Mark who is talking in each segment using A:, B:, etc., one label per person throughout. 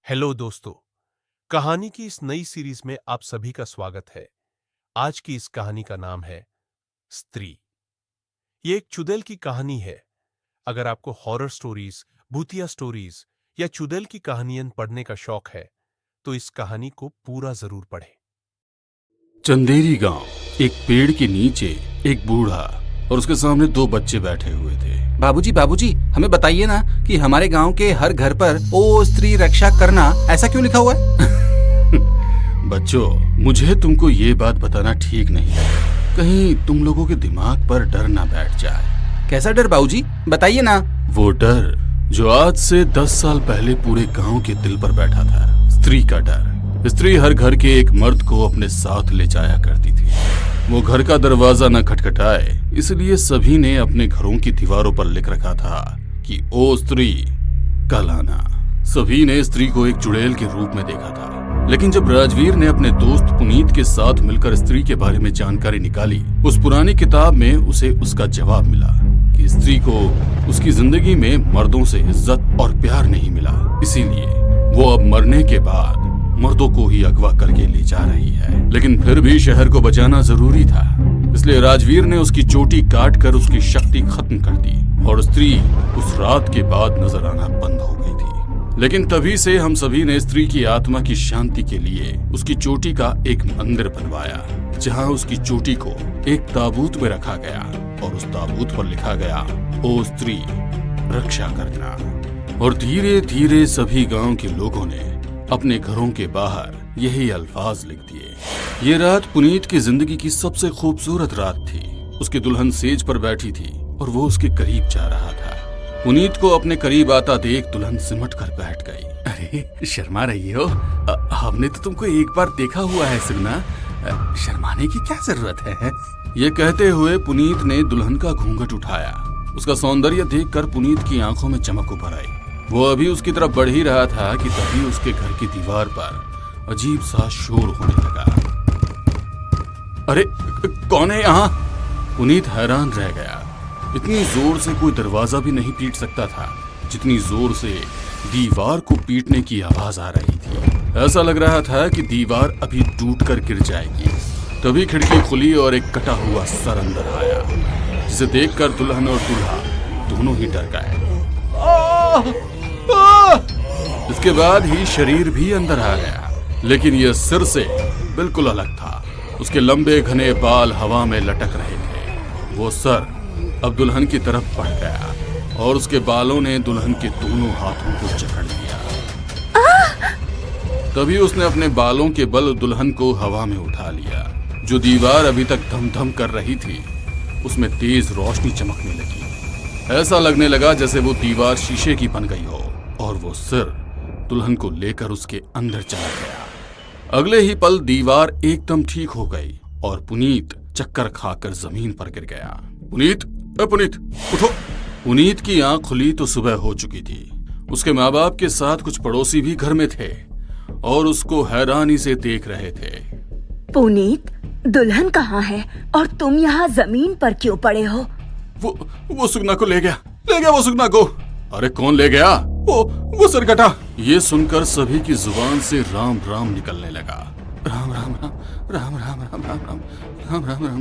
A: Hello दोस्तों, कहानी की इस नई सीरीज में आप सभी का स्वागत है। आज की इस कहानी का नाम है स्त्री। ये एक चुड़ैल की कहानी है। अगर आपको हॉरर स्टोरीज, भूतिया स्टोरीज या चुड़ैल की कहानियां पढ़ने का शौक है, तो इस कहानी को पूरा जरूर पढ़ें।
B: चंदेरी गांव, एक पेड़ के नीचे एक बूढ़ा और उसके सामने दो बच्चे बैठे हुए थे।
C: बाबूजी बाबूजी, हमें बताइए ना कि हमारे गांव के हर घर पर ओ स्त्री रक्षा करना ऐसा क्यों लिखा हुआ है?
B: बच्चों, मुझे तुमको ये बात बताना ठीक नहीं है, कहीं तुम लोगों के दिमाग पर डर ना बैठ जाए।
C: कैसा डर बाबूजी, बताइए ना।
B: वो डर जो आज से 10 साल पहले पूरे गांव के दिल पर बैठा था, स्त्री का डर। स्त्री हर घर के एक मर्द को अपने साथ ले जाया करती थी। वो घर का दरवाजा न खटखटाए, इसलिए सभी ने अपने घरों की दीवारों पर लिख रखा था कि ओ स्त्री कल आना। सभी ने स्त्री को एक चुड़ैल के रूप में देखा था, लेकिन जब राजवीर ने अपने दोस्त पुनीत के साथ मिलकर स्त्री के बारे में जानकारी निकाली, उस पुरानी किताब में उसे उसका जवाब मिला कि स्त्री को उसकी जिंदगी में मर्दों से इज्जत और प्यार नहीं मिला, इसीलिए वो अब मरने के बाद मर्दों को ही अगवा करके ले जा रही है। लेकिन फिर भी शहर को बचाना जरूरी था, इसलिए राजवीर ने उसकी चोटी काट कर उसकी शक्ति खत्म कर दी और स्त्री उस रात के बाद नजर आना बंद हो गई थी। लेकिन तभी से हम सभी ने स्त्री की आत्मा की शांति के लिए उसकी चोटी का एक मंदिर बनवाया, जहाँ उसकी चोटी को एक ताबूत में रखा गया और उस ताबूत पर लिखा गया, ओ स्त्री रक्षा करना। और धीरे धीरे सभी गांव के लोगों ने अपने घरों के बाहर यही अल्फाज लिख दिए। ये रात पुनीत की जिंदगी की सबसे खूबसूरत रात थी। उसकी दुल्हन सेज पर बैठी थी और वो उसके करीब जा रहा था। पुनीत को अपने करीब आता देख दुल्हन सिमट कर बैठ गई।
C: अरे शर्मा रही हो, हमने तो तुमको एक बार देखा हुआ है सुना, शर्माने की क्या जरूरत है?
B: ये कहते हुए पुनीत ने दुल्हन का घूंघट उठाया। उसका सौंदर्य देखकर पुनीत की आंखों में चमक उभर आई। वो अभी उसकी तरफ बढ़ ही रहा था कि तभी उसके घर की दीवार पर अजीब सा शोर होने लगा। अरे कौन है यहाँ? पुनीत हैरान रह गया। इतनी जोर से कोई दरवाजा भी नहीं पीट सकता था जितनी जोर से दीवार को पीटने की आवाज आ रही थी। ऐसा लग रहा था कि दीवार अभी टूटकर गिर जाएगी। तभी खिड़की खुली और एक कटा हुआ सर अंदर आया, जिसे देखकर दुल्हन और दूल्हा दोनों ही डर गए। इसके बाद ही शरीर भी अंदर आ गया, लेकिन यह सिर से बिल्कुल अलग था। उसके लंबे घने बाल हवा में लटक रहे थे। वो सर अब दुल्हन की तरफ बढ़ गया और उसके बालों ने दुल्हन के दोनों हाथों को जकड़ लिया। तभी उसने अपने बालों के बल दुल्हन को हवा में उठा लिया। जो दीवार अभी तक धम धम कर रही थी, उसमें तेज रोशनी चमकने लगी। ऐसा लगने लगा जैसे वो दीवार शीशे की बन गई हो और वो सिर दुल्हन को लेकर उसके अंदर चला गया। अगले ही पल दीवार एकदम ठीक हो गई और पुनीत चक्कर खाकर जमीन पर गिर गया। पुनीत, पुनीत उठो। पुनीत की आंख खुली तो सुबह हो चुकी थी। उसके माँ बाप के साथ कुछ पड़ोसी भी घर में थे और उसको हैरानी से देख रहे थे।
D: पुनीत, दुल्हन कहाँ है और तुम यहाँ जमीन पर क्यों पड़े हो?
B: वो सुगना को ले गया वो सुगना को। अरे कौन ले गया? वो सरकटा। ये सुनकर सभी की जुबान से राम राम निकलने लगा। राम राम राम राम राम राम राम राम राम राम राम।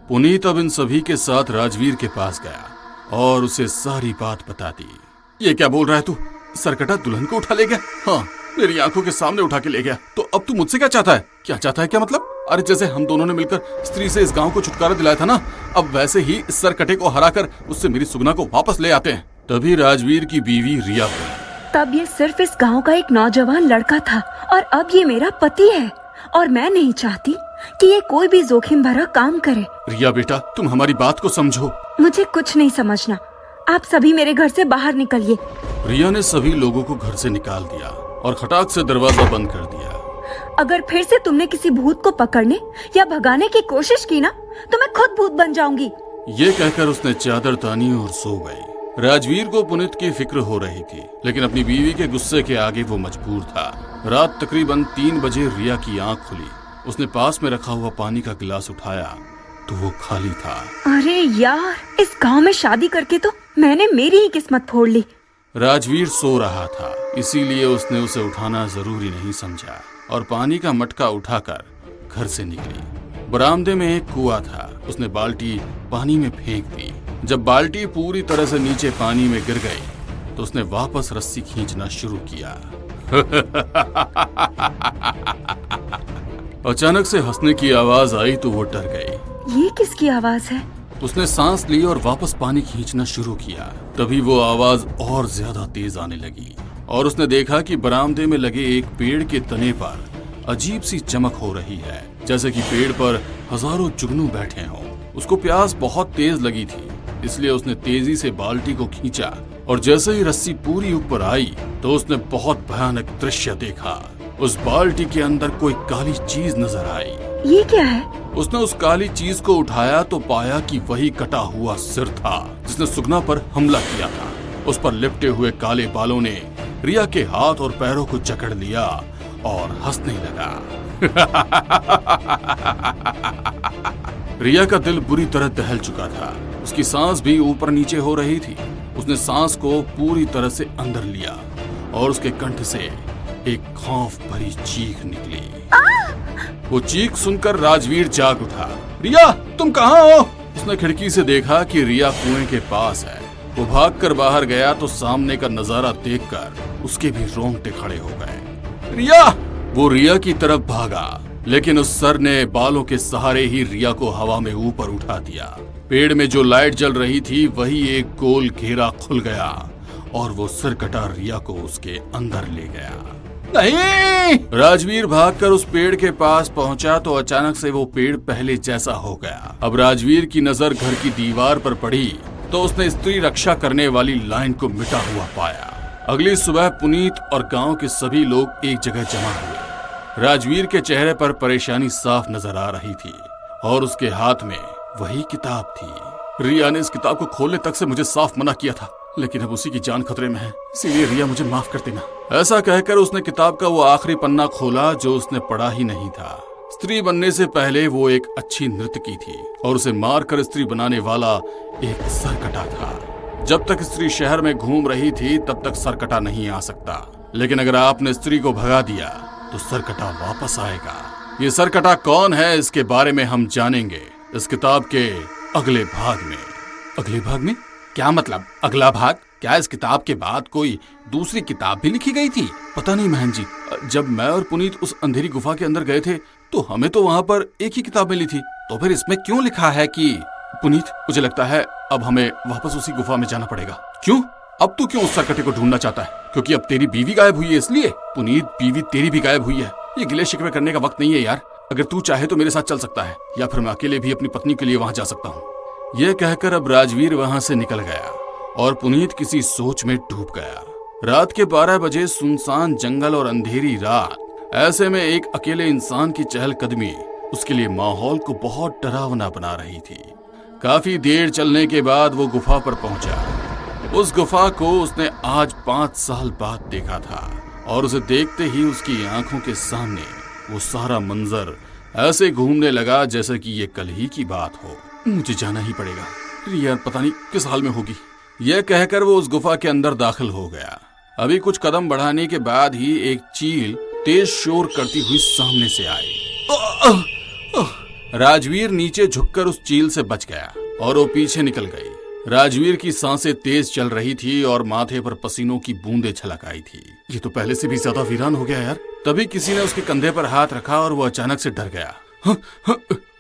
B: पुनीत अब इन सभी के साथ राजवीर के पास गया और उसे सारी बात बता दी। ये क्या बोल रहा है तू? सरकटा दुल्हन को उठा ले गया? हाँ, मेरी आंखों के सामने उठा के ले गया। तो अब तू मुझसे क्या चाहता है? क्या मतलब? अरे जैसे हम दोनों ने मिलकर स्त्री से इस गांव को छुटकारा दिलाया था ना, अब वैसे ही इस सरकटे को हराकर उससे मेरी सुगना को वापस ले आते हैं। तभी राजवीर की बीवी रिया बोली,
D: तब ये सिर्फ इस गांव का एक नौजवान लड़का था और अब ये मेरा पति है और मैं नहीं चाहती कि ये कोई भी जोखिम भरा काम करे।
B: रिया बेटा, तुम हमारी बात को समझो।
D: मुझे कुछ नहीं समझना, आप सभी मेरे घर से बाहर निकलिए।
B: रिया ने सभी लोगों को घर से निकाल दिया और खटाक से दरवाजा बंद कर दिया।
D: अगर फिर से तुमने किसी भूत को पकड़ने या भगाने की कोशिश की ना, तो मैं खुद भूत बन जाऊंगी।
B: ये कहकर उसने चादर तानी और सो गई। राजवीर को पुनीत की फिक्र हो रही थी, लेकिन अपनी बीवी के गुस्से के आगे वो मजबूर था। रात तकरीबन 3 बजे रिया की आंख खुली। उसने पास में रखा हुआ पानी का गिलास उठाया तो वो खाली था।
D: अरे यार, इस गांव में शादी करके तो मैंने मेरी ही किस्मत फोड़ ली।
B: राजवीर सो रहा था, इसीलिए उसने उसे उठाना जरूरी नहीं समझा और पानी का मटका उठाकर घर से निकली। बरामदे में एक कुआं था, उसने बाल्टी पानी में फेंक दी। जब बाल्टी पूरी तरह से नीचे पानी में गिर गई तो उसने वापस रस्सी खींचना शुरू किया। अचानक से हंसने की आवाज आई तो वो डर गई।
D: ये किसकी आवाज है?
B: उसने सांस ली और वापस पानी खींचना शुरू किया। तभी वो आवाज और ज्यादा तेज आने लगी और उसने देखा कि बरामदे में लगे एक पेड़ के तने पर अजीब सी चमक हो रही है, जैसे कि पेड़ पर हजारों जुगनू बैठे हों। उसको प्यास बहुत तेज लगी थी, इसलिए उसने तेजी से बाल्टी को खींचा और जैसे ही रस्सी पूरी ऊपर आई तो उसने बहुत भयानक दृश्य देखा। उस बाल्टी के अंदर कोई काली चीज नजर आई।
D: ये क्या है?
B: उसने उस काली चीज को उठाया तो पाया कि वही कटा हुआ सिर था जिसने सुगना पर हमला किया था। उस पर लिपटे हुए काले बालों ने रिया के हाथ और पैरों को जकड़ लिया और हंसने लगा। रिया का दिल बुरी तरह दहल चुका था, उसकी सांस भी ऊपर नीचे हो रही थी। उसने सांस को पूरी तरह से अंदर लिया और उसके कंठ से एक खौफ भरी चीख निकली। वो चीख सुनकर राजवीर जाग उठा। रिया, तुम कहाँ हो? उसने खिड़की से देखा कि रिया कुएं के पास है। वो भागकर बाहर गया तो सामने का नजारा देखकर उसके भी रोंगटे खड़े हो गए। रिया! वो रिया की तरफ भागा, लेकिन उस सर ने बालों के सहारे ही रिया को हवा में ऊपर उठा दिया। पेड़ में जो लाइट जल रही थी वही एक गोल घेरा खुल गया और वो सिरकटा रिया को उसके अंदर ले गया। नहीं! राजवीर भागकर उस पेड़ के पास पहुंचा तो अचानक से वो पेड़ पहले जैसा हो गया। अब राजवीर की नजर घर की दीवार पर पड़ी तो उसने स्त्री रक्षा करने वाली लाइन को मिटा हुआ पाया। अगली सुबह पुनीत और गांव के सभी लोग एक जगह जमा हुए। राजवीर के चेहरे पर परेशानी साफ नजर आ रही थी और उसके हाथ में वही किताब थी। रिया ने इस किताब को खोलने तक से मुझे साफ मना किया था, लेकिन अब उसी की जान खतरे में है, इसीलिए रिया मुझे माफ कर देना। ऐसा कहकर उसने किताब का वो आखिरी पन्ना खोला जो उसने पढ़ा ही नहीं था। स्त्री बनने से पहले वो एक अच्छी नर्तकी थी और उसे मारकर स्त्री बनाने वाला एक सरकटा था। जब तक स्त्री शहर में घूम रही थी तब तक सरकटा नहीं आ सकता, लेकिन अगर आपने स्त्री को भगा दिया तो सरकटा वापस आएगा। ये सरकटा कौन है, इसके बारे में हम जानेंगे इस किताब के अगले भाग में।
C: अगले भाग में? क्या मतलब अगला भाग? क्या इस किताब के बाद कोई दूसरी किताब भी लिखी गई थी?
B: पता नहीं महन जी, जब मैं और पुनीत उस अंधेरी गुफा के अंदर गए थे तो हमें तो वहाँ पर एक ही किताब मिली थी।
C: तो फिर इसमें क्यों लिखा है कि
B: पुनीत, मुझे लगता है अब हमें वापस उसी गुफा में जाना पड़ेगा।
C: क्यों?
B: अब तू क्यों उस सरकटे को ढूंढना चाहता है? क्योंकि अब तेरी बीवी गायब हुई है इसलिए। पुनीत, बीवी तेरी भी गायब हुई है। ये गिले शिकवे करने का वक्त नहीं है यार। अगर तू चाहे तो मेरे साथ चल सकता है, या फिर मैं अकेले भी अपनी पत्नी के लिए वहाँ जा सकता हूँ। यह कहकर अब राजवीर वहाँ से निकल गया और पुनीत किसी सोच में डूब गया। रात के 12 बजे सुनसान जंगल और अंधेरी रात, ऐसे में एक अकेले इंसान की चहलकदमी उसके लिए माहौल को बहुत डरावना बना रही थी। काफी देर चलने के बाद वो गुफा पर पहुंचा। उस गुफा को उसने आज 5 साल बाद देखा था और उसे देखते ही उसकी आंखों के सामने वो सारा मंजर ऐसे घूमने लगा जैसे कि ये कल ही की बात हो। मुझे जाना ही पड़ेगा, रिया पता नहीं किस हाल में होगी। यह कहकर वो उस गुफा के अंदर दाखिल हो गया। अभी कुछ कदम बढ़ाने के बाद ही एक चील तेज शोर करती हुई सामने से आई। राजवीर नीचे झुककर उस चील से बच गया और वो पीछे निकल गई। राजवीर की सांसें तेज चल रही थी और माथे पर पसीनों की बूंदें छलक आई थी। ये तो पहले से भी ज्यादा वीरान हो गया यार। तभी किसी ने उसके कंधे पर हाथ रखा और वो अचानक से डर गया।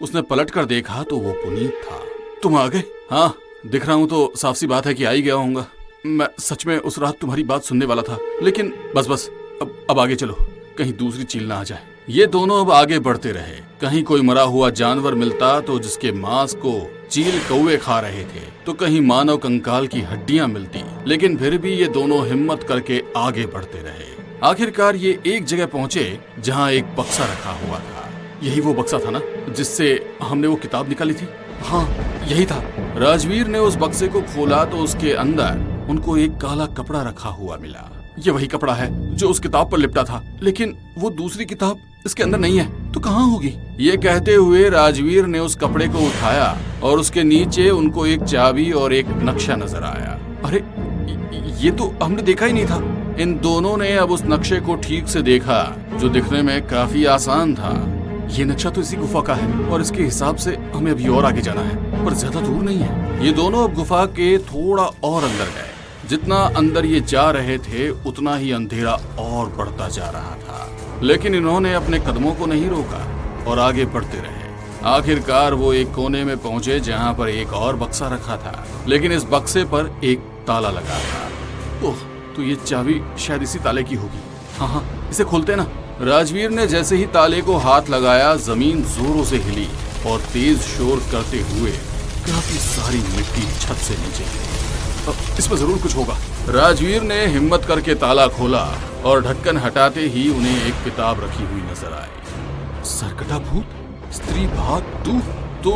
B: उसने पलट कर देखा तो वो पुनीत था। तुम आ गए? हाँ, दिख रहा हूँ तो साफ सी बात है कि आ ही गया होऊंगा। मैं सच में उस रात तुम्हारी बात सुनने वाला था, लेकिन बस अब आगे चलो, कहीं दूसरी चील ना आ जाए। ये दोनों अब आगे बढ़ते रहे। कहीं कोई मरा हुआ जानवर मिलता तो जिसके मांस को चील कौवे खा रहे थे, तो कहीं मानव कंकाल की हड्डियां मिलती, लेकिन फिर भी ये दोनों हिम्मत करके आगे बढ़ते रहे। आखिरकार ये एक जगह पहुंचे जहां एक बक्सा रखा हुआ था। यही वो बक्सा था ना जिससे हमने वो किताब निकाली थी? हाँ, यही था। राजवीर ने उस बक्से को खोला तो उसके अंदर उनको एक काला कपड़ा रखा हुआ मिला। ये वही कपड़ा है जो उस किताब पर लिपटा था, लेकिन वो दूसरी किताब इसके अंदर नहीं है, तो कहाँ होगी? ये कहते हुए राजवीर ने उस कपड़े को उठाया और उसके नीचे उनको एक चाबी और एक नक्शा नजर आया। अरे ये तो हमने देखा ही नहीं था। इन दोनों ने अब उस नक्शे को ठीक से देखा, जो दिखने में काफी आसान था। ये नक्शा तो इसी गुफा का है और इसके हिसाब से हमें अभी और आगे जाना है, पर ज्यादा दूर नहीं है। ये दोनों अब गुफा के थोड़ा और अंदर गए। जितना अंदर ये जा रहे थे उतना ही अंधेरा और बढ़ता जा रहा था, लेकिन इन्होंने अपने कदमों को नहीं रोका और आगे बढ़ते रहे। आखिरकार वो एक कोने में पहुंचे जहां पर एक और बक्सा रखा था, लेकिन इस बक्से पर एक ताला लगा था। ओह, तो ये चाबी शायद इसी ताले की होगी। हाँ, इसे खोलते ना। राजवीर ने जैसे ही ताले को हाथ लगाया, जमीन जोरों से हिली और तेज शोर करते हुए काफी सारी मिट्टी छत से नीचे गिरी। इसमें जरूर कुछ होगा। राजवीर ने हिम्मत करके ताला खोला और ढक्कन हटाते ही उन्हें एक किताब रखी हुई नजर आई। सरकटा भूत, स्त्री भाग 2। तो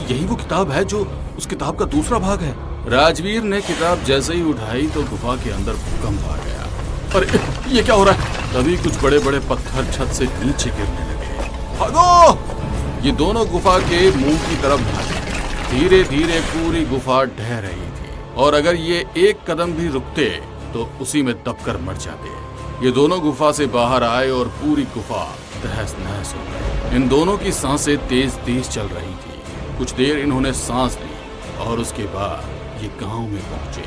B: यही वो किताब है जो उस किताब का दूसरा भाग है। राजवीर ने किताब जैसे ही उठाई तो गुफा के अंदर भूकंप आ गया। अरे ये क्या हो रहा है? तभी कुछ बड़े बड़े पत्थर छत से नीचे गिरने लगे। भागो! ये दोनों गुफा के मुंह की तरफ भागे। धीरे धीरे पूरी गुफा ढह रही थी और अगर ये एक कदम भी रुकते तो उसी में दबकर मर जाते। ये दोनों गुफा से बाहर आए और पूरी गुफा तहस नहस हो गई। इन दोनों की सांसें तेज तेज चल रही थी। कुछ देर इन्होंने सांस ली और उसके बाद ये गांव में पहुंचे।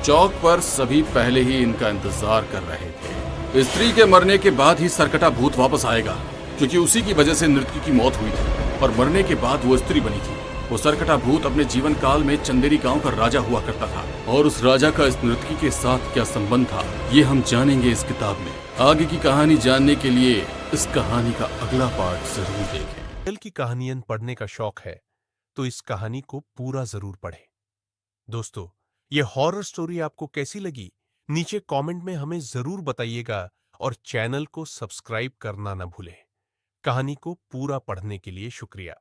B: चौक पर सभी पहले ही इनका इंतजार कर रहे थे। स्त्री के मरने के बाद ही सरकटा भूत वापस आएगा, क्योंकि उसी की वजह से नृत्यकी की मौत हुई थी और मरने के बाद वो स्त्री बनी थी। वो सरकटा भूत अपने जीवन काल में चंदेरी गांव का राजा हुआ करता था और उस राजा का इस नृत्यकी के साथ क्या संबंध था, ये हम जानेंगे इस किताब में। आगे की कहानी जानने के लिए इस कहानी का अगला पार्ट जरूर देखें।
A: दिल की कहानियां पढ़ने का शौक है तो इस कहानी को पूरा जरूर पढ़ें। दोस्तों, ये हॉरर स्टोरी आपको कैसी लगी? नीचे कमेंट में हमें जरूर बताइएगा और चैनल को सब्सक्राइब करना न भूलें। कहानी को पूरा पढ़ने के लिए शुक्रिया।